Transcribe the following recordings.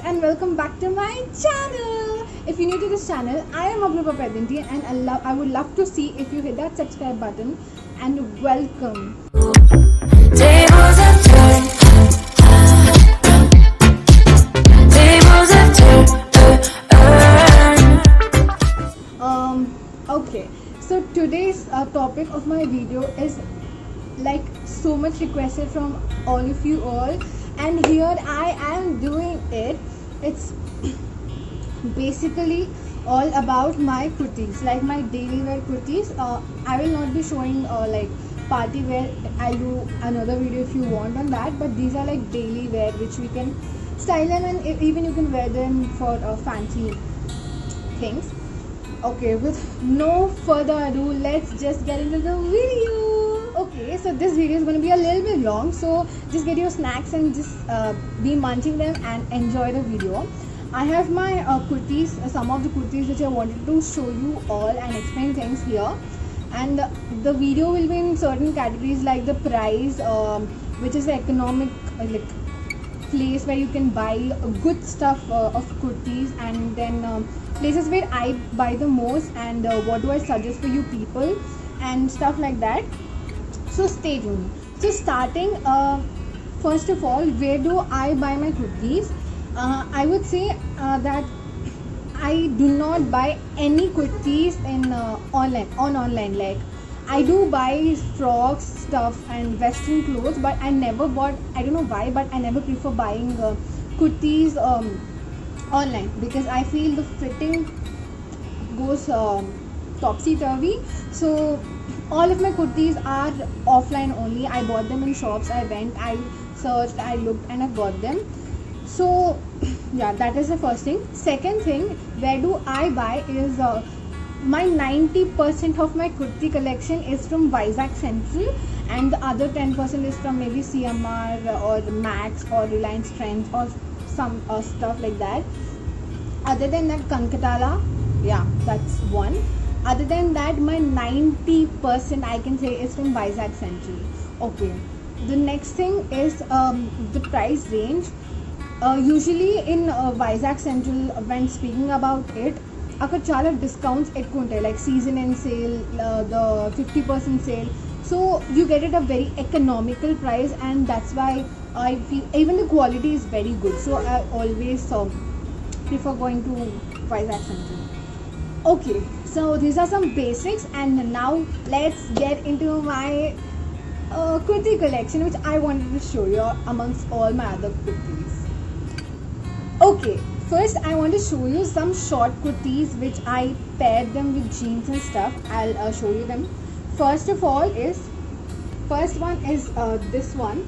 and welcome back to my channel. If you're new to this channel, I am Aprupa Pedanti and I would love to see if you hit that subscribe button and welcome. Tables have turned. Tables have turned. Okay, so today's topic of my video is like so much requested from all of you all, and here I am doing it. It's basically all about my kurtis, like my daily wear kurtis. I will not be showing like party wear. I'll do another video if you want on that, but these are like daily wear which we can style them, and even you can wear them for fancy things. Okay, with no further ado, let's just get into the video. Okay, so this video is going to be a little bit long, so just get your snacks and just be munching them and enjoy the video. I have my kurtis, some of the kurtis which I wanted to show you all and explain things here, and the video will be in certain categories like the price, which is the economic like place where you can buy good stuff of kurtis, and then places where I buy the most, and what do I suggest for you people and stuff like that. So stay tuned. So starting first of all, where do I buy my kurtis? I would say that I do not buy any kurtis in online. Like I do buy frocks, stuff and western clothes, but I never bought, I don't know why, but I never prefer buying kurtis online, because I feel the fitting goes topsy-turvy. So all of my kurtis are offline only. I bought them in shops. I went, I searched, I looked, and I got them. So yeah, that is the first thing. Second thing, where do I buy is my 90% of my kurti collection is from Vizag Central, and the other 10% is from maybe CMR or Max or Reliance Trends or some stuff like that. Other than that, Kankatala, yeah, that's one. Other than that, my 90% I can say is from Vizag Central. Okay, the next thing is the price range. Usually in Vizag Central, when speaking about it, అక్కడ చాలా discounts ఎక్కువ ఉంటాయి, like season and sale, the 50% sale, so you get it a very economical price, and that's why I feel even the quality is very good, so I always prefer going to Vizag Central. Okay, so these are some basics, and now let's get into my kurti collection, which I wanted to show you amongst all my other kurtis. Okay, first I want to show you some short kurtis which I paired them with jeans and stuff. I'll show you them. First one is this one.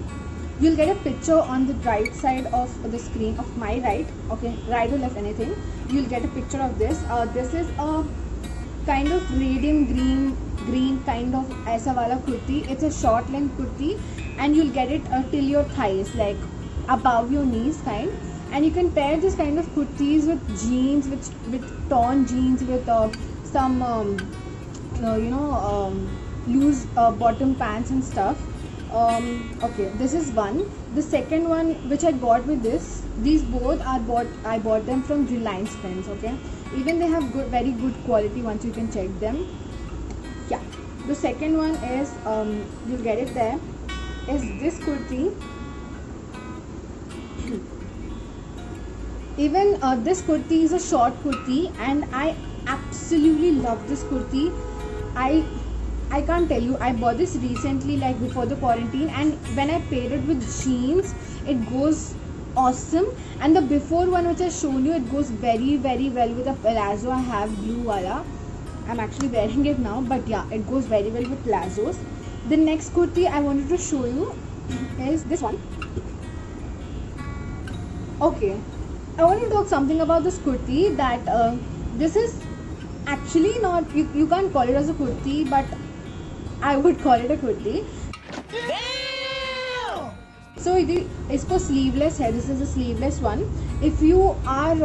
You'll get a picture on the right side of the screen of my right. Okay, right or left, anything. You'll get a picture of this. This is a kind of radium green kind of aisa wala kurti. It's a short length kurti, and you'll get it till your thighs, like above your knees kind. And you can pair this kind of kurtis with jeans, with torn jeans, with some loose bottom pants and stuff. Okay, this is one. The second one which I got with these both I bought them from Reliance Trends. Okay, even they have very good quality once you can check them. Yeah, the second one is you'll get it there, is this kurti. Even this kurti is a short kurti, and I absolutely love this kurti. I can't tell you, I bought this recently, like before the quarantine, and when I paired it with jeans, it goes awesome. And the before one which I shown you, it goes very very well with a palazzo I have, blue wala. I'm actually wearing it now, but yeah, it goes very well with palazzos. The next kurti I wanted to show you is this one. Okay, I want to talk something about this kurti, that this is actually not, you can't call it as a kurti, but I would call it a kurti. Damn! So it is for sleeveless hair. This is a sleeveless one. If you are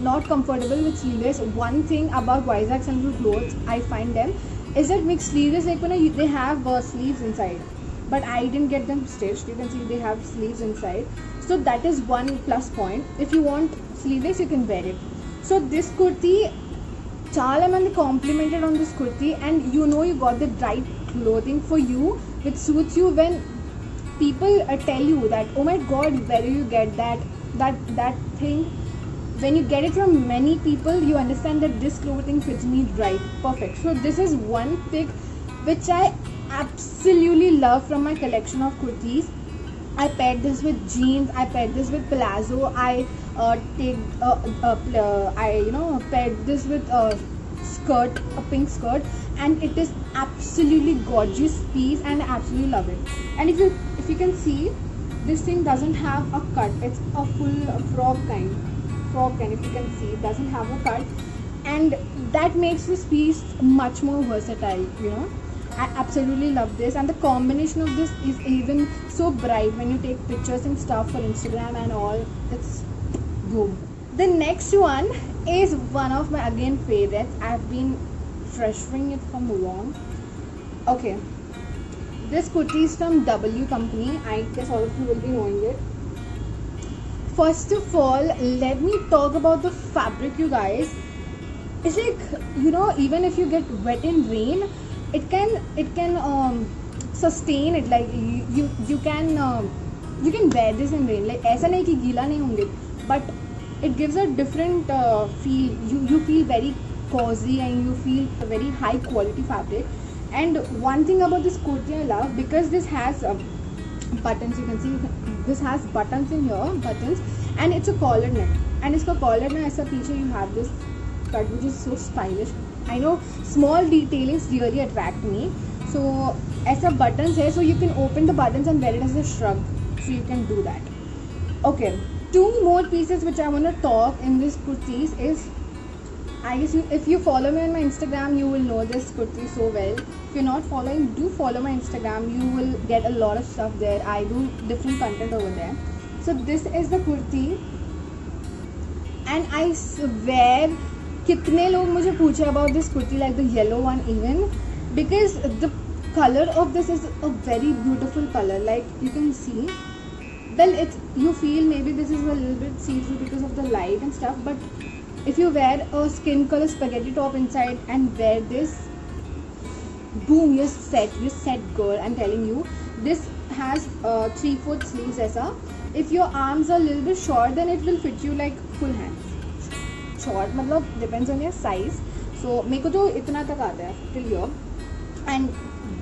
not comfortable with sleeveless, one thing about Vizag Central clothes I find them is that mixed sleeveless, like when they have sleeves inside. but I didn't get them stitched. You can see they have sleeves inside, so that is one plus point. If you want sleeveless, you can wear it. So this kurti, chala mandi complimented on this kurti, and you know you got the right clothing for you, which suits you. When people tell you that, oh my god, where do you get that thing, when you get it from many people, you understand that this clothing fits me right, perfect. So this is one pick which I absolutely love from my collection of kurtis. I paired this with jeans, I paired this with palazzo, I paired this with a skirt, a pink skirt, and it is absolutely gorgeous piece, and I absolutely love it. And if you can see, this thing doesn't have a cut, it's a full frog kind, if you can see, it doesn't have a cut, and that makes this piece much more versatile, you know. I absolutely love this, and the combination of this is even so bright when you take pictures and stuff for Instagram and all. It's boom. The next one is one of my again favorites. I've been treasuring it from long. Okay, this kurti is from W Company. I guess all of you will be knowing it. First of all, let me talk about the fabric, you guys. It's like, you know, even if you get wet in rain, it can sustain it. Like you can wear this in rain. Like ऐसा नहीं कि गीला नहीं होंगे, but it gives a different feel. You feel very cozy, and you feel a very high quality fabric. And one thing about this kurti I love, because this has buttons. You can see this has buttons in here, buttons, and it's a collared neck. And इसका collared neck ऐसा पीछे you have this cut, which is so stylish. I know small detailings really attract me. So ऐसा buttons है, so you can open the buttons and wear it as a shrug. So you can do that. Okay, two more pieces which I want to talk in this kurtis is, I guess if you follow me on my Instagram, you will know this kurti so well. If you're not following, do follow my Instagram. You will get a lot of stuff there. I do different content over there. So this is the kurti, and I swear, कितने लोग मुझे पूछे about this kurti, like the yellow one even, because the color of this is a very beautiful color. Like you can see, well, it's, you feel maybe this is a little bit see-through because of the light and stuff, but if you wear a skin color spaghetti top inside and wear this, boom, you're set girl. I'm telling you, this has 3/4 sleeves ऐसा. If your arms are a little bit short, then it will fit you like full hands. Short मतलब depends on your size. So मेरे को तो इतना तक आता है till here, and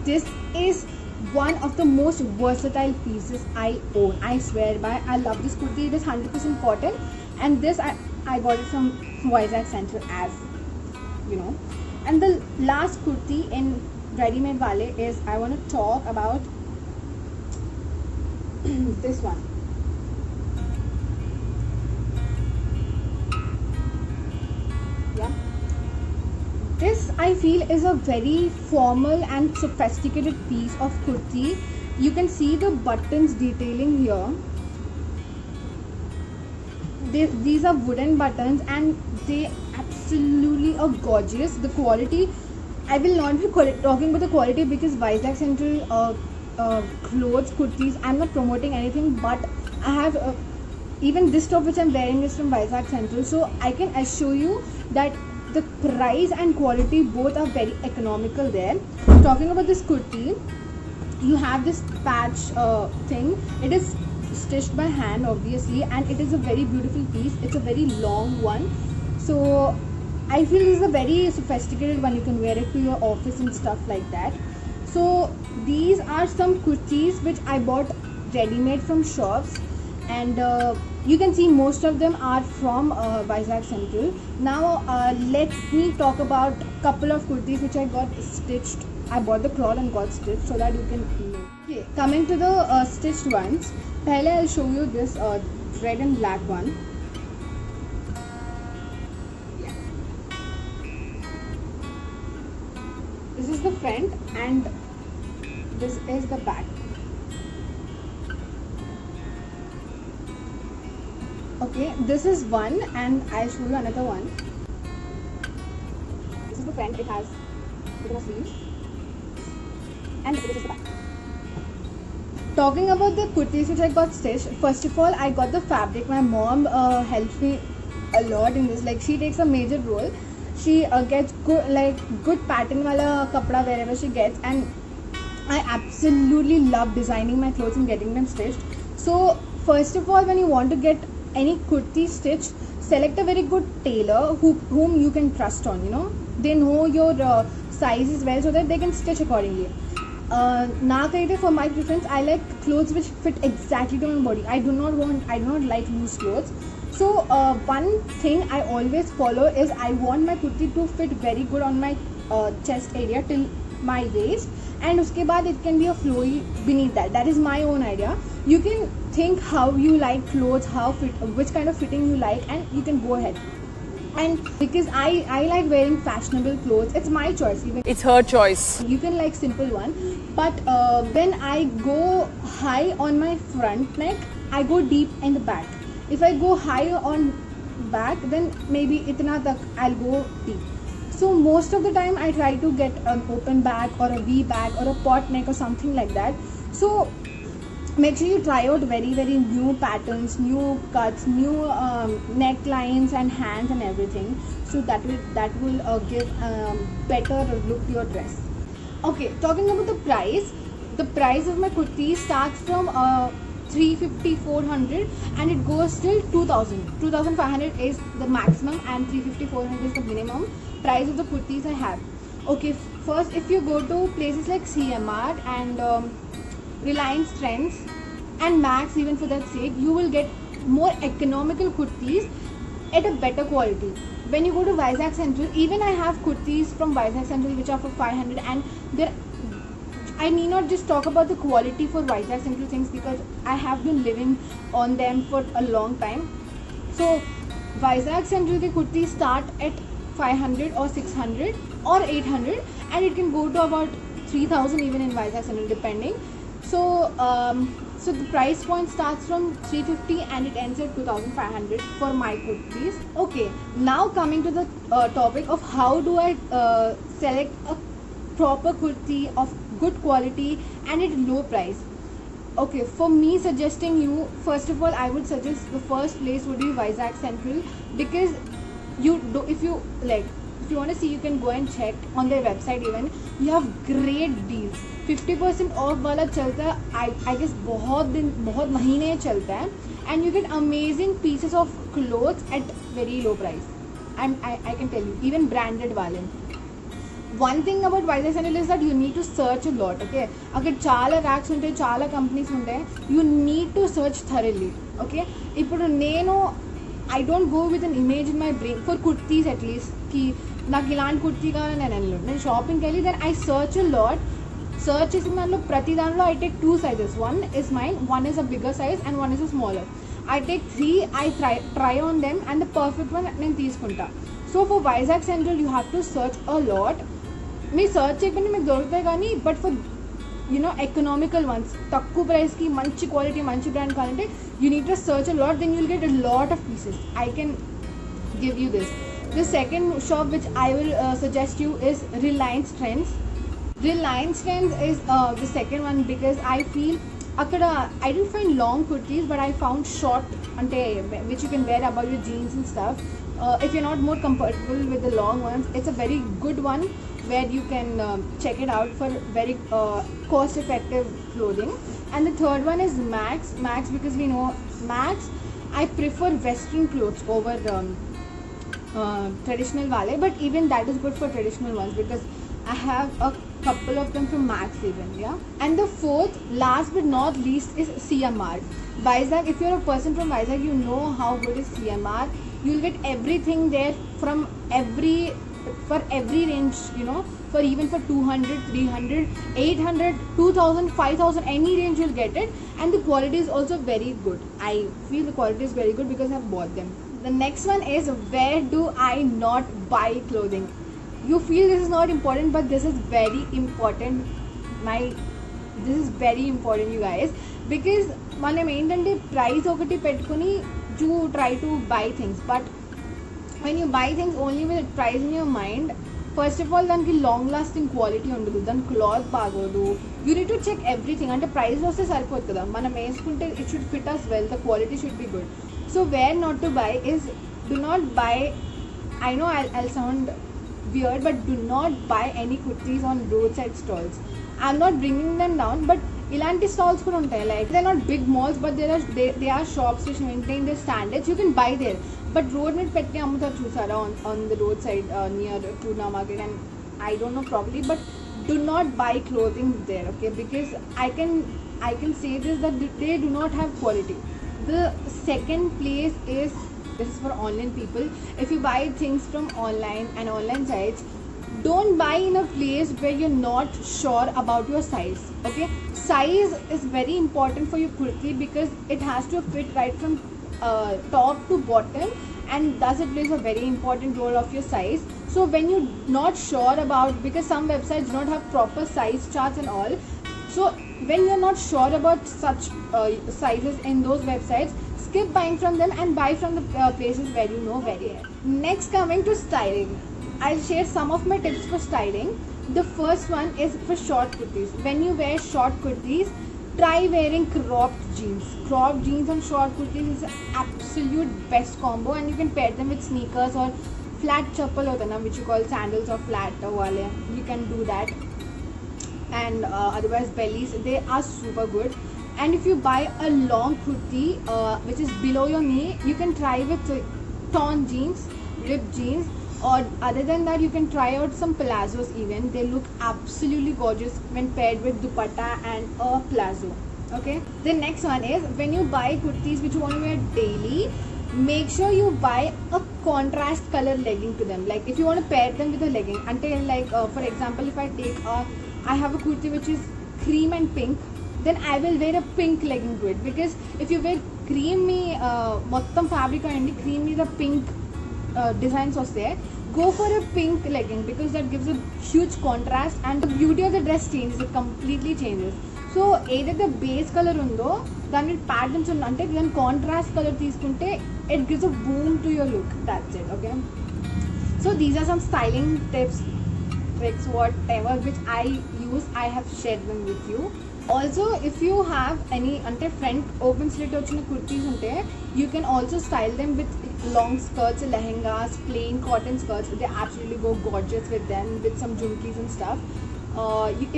this is one of the most versatile pieces I own. I swear by. I love this kurti. It is 100% cotton, and this I got it from Vizag Central, as you know. And the last kurti in ready-made wale is, I want to talk about this one. Yeah, this I feel is a very formal and sophisticated piece of kurti. You can see the buttons detailing here. These are wooden buttons, and they absolutely are gorgeous. The quality, I will not be talking about the quality, because Vizag Central clothes, kurtis, I'm not promoting anything, but I have even this top which I'm wearing is from Vizag Central, so I can assure you that the price and quality both are very economical there. Talking about this kurti, you have this patch thing. It is stitched by hand obviously, and it is a very beautiful piece. It's a very long one, so I feel this is a very sophisticated one. You can wear it to your office and stuff like that. So these are some kurtis which I bought ready-made from shops, and you can see most of them are from Vizag Central. Now let me talk about a couple of kurtis which I got stitched. I bought the cloth and got stitched, so that you can know. Okay, coming to the stitched ones, pehle I'll show you this red and black one. Yeah. This is the front and this is the back. Okay, this is one, and I'll show you another one. This is the front. It has sleeves, and this is the back. Talking about the kurtis which I got stitched, first of all I got the fabric. My mom helps me a lot in this. Like she takes a major role. She gets good pattern wala kapda wherever she gets, and I absolutely love designing my clothes and getting them stitched. So first of all, when you want to get any kurti stitched, select a very good tailor whom you can trust on. You know, they know your sizes well, so that they can stitch accordingly. For my preference, I like clothes which fit exactly to my body. I do not like loose clothes. So one thing I always follow is I want my kurti to fit very good on my chest area till my waist, and uske baad it can be a flowy beneath that. That is my own idea. You can think how you like clothes, which kind of fitting you like, and you can go ahead. And because I like wearing fashionable clothes, it's my choice. Even It's her choice. you can like simple one, but when I go high on my front neck, I go deep in the back. If I go high on back, then maybe itna tak I'll go deep. So most of the time I try to get an open back or a V back or a pot neck or something like that. So make sure you try out very new patterns, new cuts, new necklines and hands and everything, so that will give better look to your dress. Okay, talking about the price of my kurti starts from 350, 400, and it goes till 2500 is the maximum, and 350, 400 is the minimum price of the kurtis I have. Okay, first if you go to places like CMR and Reliance Trends and Max, even for that sake, you will get more economical kurtis at a better quality. When you go to Vizag Central, even I have kurtis from Vizag Central which are for 500, and I need not just talk about the quality for Vizag Central things, because I have been living on them for a long time. So Vizag Central ke kurtis start at 500 or 600 or 800, and it can go to about 3000 even in Vizag Central depending. So so the price point starts from 350 and it ends at 2500 for my kurtis. Okay, now coming to the topic of how do I select a proper kurti of good quality and at low price. Okay, for me suggesting you, first of all I would suggest the first place would be Vizag Central, because if you want to see, you can go and check on their website. Even you have great deals. 50% off वाला चलता है, I guess बहुत महीने चलता है, and you get amazing pieces of clothes at very low price. And I can tell you, even branded वाले. One thing about Vizag Central is that you need to search a lot. Okay, अगर चाला racks ఉంటే, चाला companies ఉంటే, you need to search thoroughly. Okay, ఇప్పుడు నేను I don't go with an image in my brain for kurtis at least कि నాకు ఇలాంటి కుర్తీ కావాలని నేను షాపింగ్కి వెళ్ళి then I search a lot. Search చేసిన దాంట్లో ప్రతి దాంట్లో I take 2 sizes. One is mine, one is a bigger size and one is a smaller. I take 3, I try on them, and the perfect one నేను తీసుకుంటా. So for Vizag Central you have to search a lot. మీరు search చేయకపోతే మీకు దొరుకుతాయి కానీ, but for economical ones, తక్కువ ప్రైస్కి మంచి క్వాలిటీ మంచి బ్రాండ్ కావాలంటే you need to search a lot, then you'll get a lot of pieces. I can give you this. The second shop which I will suggest you is Reliance Trends. Reliance Trends is the second one, because I feel akkada I didn't find long kurtis, but I found short ante which you can wear above your jeans and stuff. If you're not more comfortable with the long ones, it's a very good one where you can check it out for very cost effective clothing. And the third one is Max, because we know Max, I prefer western clothes over traditional wale, but even that is good for traditional ones, because I have a couple of them from Max even, yeah. And the fourth, last but not least, is CMR. Vizag, if you're a person from Vizag, you know how good is CMR. You'll get everything there for every range, for even for 200, 300, 800, 2000, 5000, any range you'll get it. And the quality is also very good. I feel the quality is very good because I've bought them. The next one is, where do I not buy clothing? You feel this is not important, but this is very important. This is very important, you guys, because మనం ఏంటంటే price ఒకటి పెట్టుకుని you try to buy things, but when you buy things only with price in your mind, first of all దానికి long lasting quality ఉండదు, దాని cloth బాగోదు. You need to check everything. అంటే price వస్తే సరిపోతుంది కదా, మనం వేసుకుంటే it should fit as well, the quality should be good. So where not to buy is, do not buy, I know I'll sound weird, but do not buy any kurtis on roadside stalls. I'm not bringing them down, but ilanti stalls kuda untayi, like they're not big malls, but they are shops which maintain their standards. You can buy there, but road net petti ammutar chusara on the roadside near Pune market, and I don't know probably, but do not buy clothing there, okay? Because I can say this, that they do not have quality. The second place is, this is for online people. If you buy things from online and online sites, don't buy in a place where you're not sure about your size, okay? Size is very important for your kurti because it has to fit right from top to bottom, and thus it plays a very important role of your size. So when you're not sure about, because some websites do not have proper size charts and all, so when you're not sure about such sizes in those websites, skip buying from them and buy from the places where you know very well. Next, coming to styling, I'll share some of my tips for styling. The first one is for short kurtis. When you wear short kurtis, try wearing cropped jeans. Cropped jeans and short kurtis is an absolute best combo, and you can pair them with sneakers or flat chappal hota na, which you call sandals or flat wale. You can do that. And otherwise bellies, they are super good. And if you buy a long kurti which is below your knee, you can try with torn jeans, ripped jeans, or other than that you can try out some palazzos even. They look absolutely gorgeous when paired with dupatta and a palazzo, okay? The next one is, when you buy kurtis which you want to wear daily, make sure you buy a contrast color legging to them. Like if you want to pair them with a legging, until like for example, if I have a kurti which is cream and pink, then I will wear a pink legging to it. Because if you wear creamy mottam fabric and cream మీద pink designs వస్తే, go for a pink legging because that gives a huge contrast and the beauty of the dress changes, it completely changes. So ఏదైతే base colour ఉందో దాని patterns ఉన్న, అంటే దాని contrast colour తీసుకుంటే it gives a boom to your look. That's it, okay? So these are some styling tips, tricks, whatever which I use. I have shared them with you. Also, if you have any ante front open slit ochina kurtis unte, you can also style them with long skirts, lehengas, plain cotton skirts. They absolutely go gorgeous with them, with some jhumkis and stuff.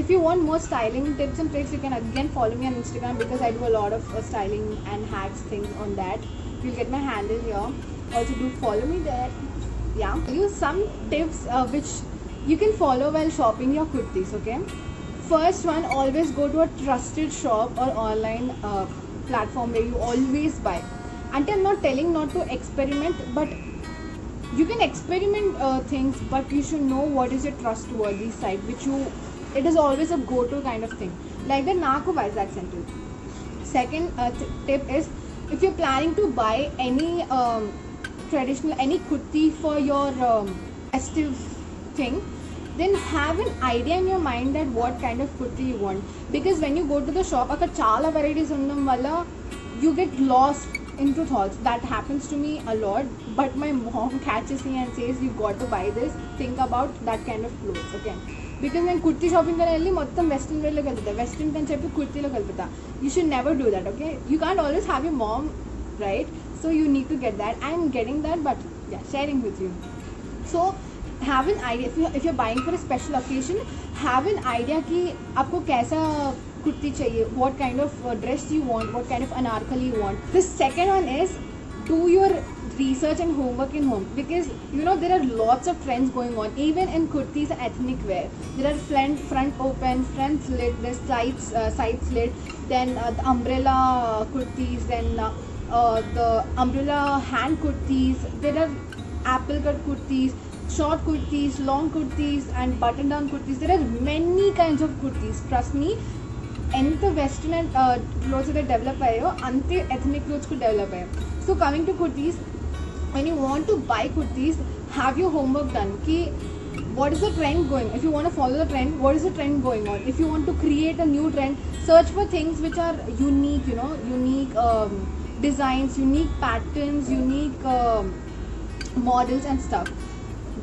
If you want more styling tips and tricks, you can again follow me on Instagram because I do a lot of styling and hacks things on that. You'll get my handle here. Also do follow me there. Yeah, use some tips which you can follow while shopping your kurtis, okay? First one, always go to a trusted shop or online platform where you always buy. And I'm not telling not to experiment, but you can experiment things, but you should know what is your trustworthy site, it is always a go-to kind of thing. Like the Naku Vizag Central. Second tip is, if you're planning to buy any any kurti for your festive thing, then have an idea in your mind that what kind of kurti you want. Because when you go to the shop, akkada chaala varieties undam valla you get lost into thoughts. That happens to me a lot, but my mom catches me and says, you got to buy this, think about that kind of clothes, okay? Because when kurti shopping kare velli mottam western wear lo kalputa, western kan cheppi kurti lo kalputa. You should never do that, okay? You can't always have your mom right, so you need to get that. I'm getting that, but yeah, sharing with you. So have an idea, if you're buying for a special occasion, have an idea कि आपको कैसा कुर्ती चाहिए, what kind of dress you want, what kind of anarkali you want. The second one is, do your research and homework in home, because you know there are lots of trends going on even in kurtis and ethnic wear. There are front open, front slit, there's side slit, then the umbrella kurtis, then the umbrella hand kurtis, there are apple cut kurtis, short kurtis, long kurtis, and button down kurtis. There are many kinds of kurtis, trust me. ఎంత western and clothes అయితే develop అయ్యాయో అంతే ethnic clothes కూడా develop అయ్యాయి. So coming to kurtis, when you want to buy kurtis, have your homework done. Ki what is the trend going? If you want to follow the trend, what is the trend going on? If you want to create a new trend, search for things which are unique, you know, unique designs, unique patterns, unique models and stuff.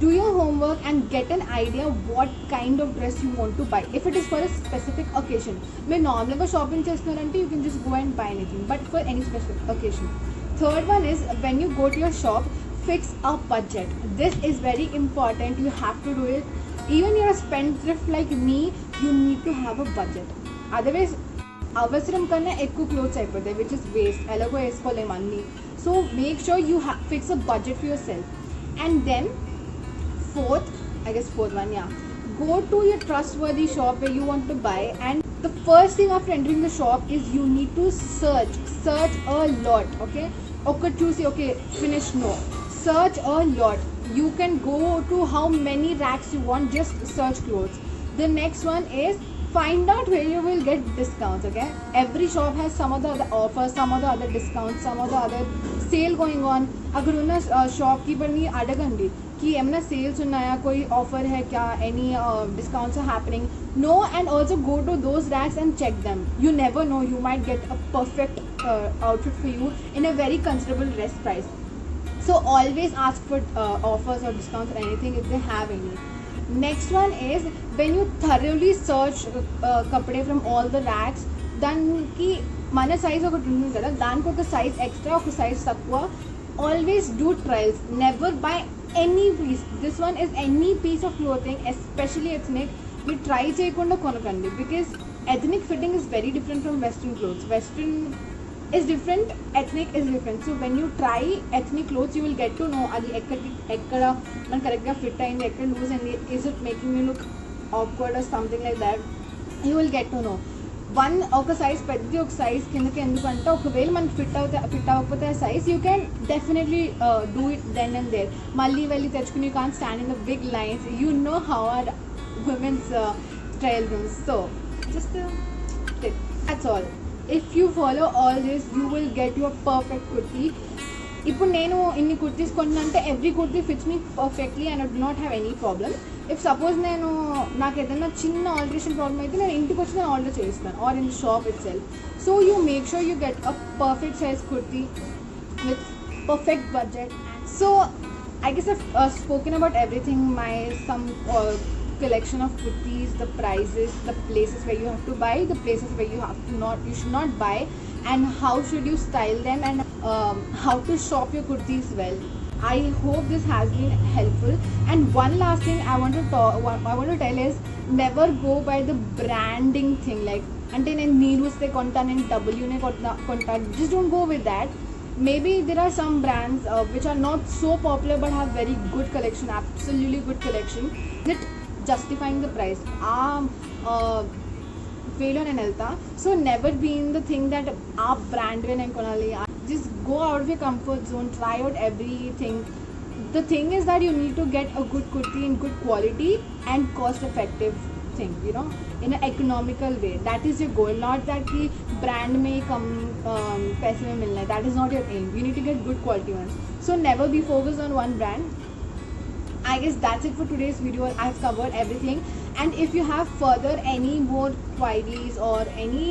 do your homework and get an idea what kind of dress you want to buy if it is for a specific occasion. When normally shopping chestunante, you can just go and buy anything, but for any specific occasion. Third one is, when you go to your shop, fix a budget. This is very important. You have to do it. Even you're a spendthrift like me, you need to have a budget. Otherwise, అవసరం కన్నా ఎక్కువ clothes అయిపోతాయి, which is waste. ఎలాగో వేసుకోలేము అన్నీ. So make sure you fix a budget for yourself. And then fourth one, yeah, go to your trustworthy shop where you want to buy, and the first thing after entering the shop is you need to search a lot. Okay, choose, okay, finish, no, search a lot. You can go to how many racks you want, just search clothes. The next one is, find out where you will get discounts. Okay, every shop has some of the other offers, some of the other discounts, some of the other sale going on. अगर उन shopkeeper नी अडगंडी कि ఏమైనా sales ఉన్నాయా, कोई offer है क्या, any discounts are happening. No, and also go to those racks and check them. You never know, you might get a perfect outfit for you in a very considerable less price. So always ask for offers or discounts or anything if they have any. Next one is, when you thoroughly search kapde from all the racks, దానికి మన size ఒకటి ఉంటుంది కదా, దానికి ఒక size extra, ఒక size తక్కువ. Always do trials. Never buy any piece. This one is any piece of clothing, especially ethnic. You try చేయకుండా కొనకండి, because ethnic fitting is very different from western clothes. Western is different, ethnic is different. So when you try ethnic clothes, you will get to know అది ఎక్కడ మనం కరెక్ట్గా fit అయింది, ఎక్కడ loose అయింది, is it making me look awkward or something like that. You will get to know. ఒక size పెద్దది, ఒక సైజ్ కిందకి, ఎందుకంటే ఒకవేళ మనకి ఫిట్ అవ్వకపోతే ఆ size, you can definitely do it then and there. మళ్ళీ వెళ్ళి తెచ్చుకుని, you can't stand in the big lines. You know how are women's trial rooms. So just a tip, that's all. If you follow all this, you will get your perfect kurti. ఇప్పుడు నేను ఇన్ని కుర్తీస్ కొంటున్నంటే every kurti fits me perfectly and I do not have any problem. If suppose నాకు ఏదైనా చిన్న alteration problem అయితే నేను ఇంటికి వచ్చి నేను ఆర్డర్ చేస్తాను, or in the shop itself. So you make sure you get a perfect size kurti with perfect budget. So I guess I've spoken about everything, my some collection of kurtis, the prices, the places where you have to buy, the places where you should not buy, and how should you style them, and how to shop your kurtis well. I hope this has been helpful. And one last thing I want to tell is, never go by the branding thing. Like, ante nenu neeruste konta, nenu W ne konta, just don't go with that. Maybe there are some brands which are not so popular but have very good collection, absolutely good collection. Is it justifying the price? వేలో నేను వెళ్తా. So never be in the thing that ఆ బ్రాండ్వే నేను కొనాలి. Just go out of your comfort zone, try out everything. The thing is that you need to get a good kurti in good quality and cost effective thing, you know, in an economical way. That is your goal, not that ki brand mein kam paise mein milna hai. That is not your aim. You need to get good quality ones. So never be focused on one brand. I guess that's it for today's video. I've covered everything, and if you have further any more queries or any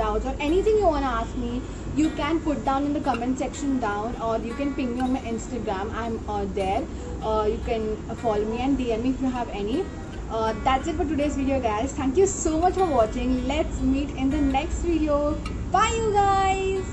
doubts or anything you want to ask me, you can put down in the comment section down, or you can ping me on my Instagram. I'm there. You can follow me and DM me if you have any. That's it for today's video, guys. Thank you so much for watching. Let's meet in the next video. Bye, you guys.